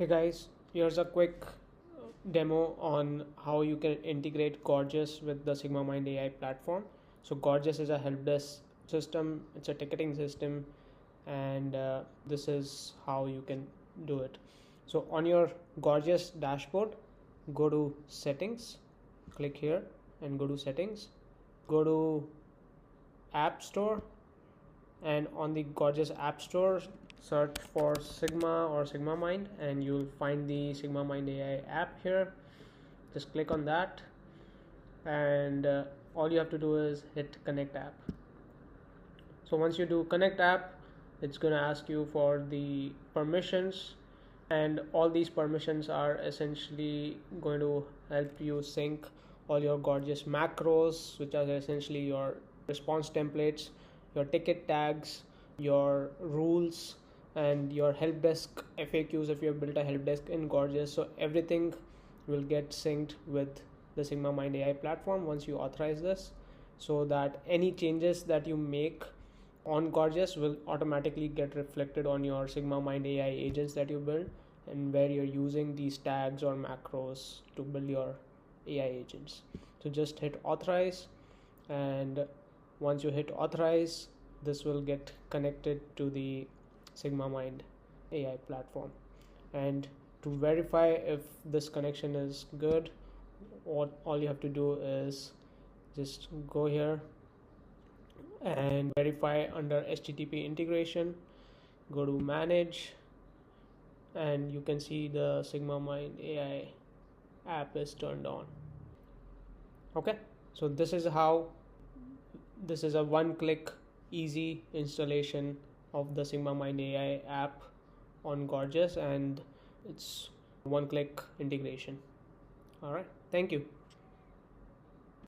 Hey guys, here's a quick demo on how you can integrate Gorgias with the SigmaMind AI platform. So Gorgias is a help desk system, it's a ticketing system, and this is how you can do it. So on your Gorgias dashboard, go to settings, click here and go to settings, go to app store, and on the Gorgias app store search for Sigma or SigmaMind and you'll find the SigmaMind AI app here. Just click on that and all you have to do is hit connect app. So once you do connect app, it's going to ask you for the permissions, and all these permissions are essentially going to help you sync all your Gorgias macros, which are essentially your response templates, your ticket tags, your rules, and your help desk FAQs if you have built a help desk in Gorgias. So everything will get synced with the SigmaMind AI platform once you authorize this, so that any changes that you make on Gorgias will automatically get reflected on your SigmaMind AI agents that you build, and where you're using these tags or macros to build your AI agents. So just hit authorize, and once you hit authorize, this will get connected to the SigmaMind AI platform. And to verify if this connection is good, all you have to do is just go here and verify under HTTP integration, go to manage, and you can see the SigmaMind AI app is turned on. Okay, so this is a one-click easy installation of the SigmaMind AI app on Gorgias, and it's one-click integration. All right, thank you.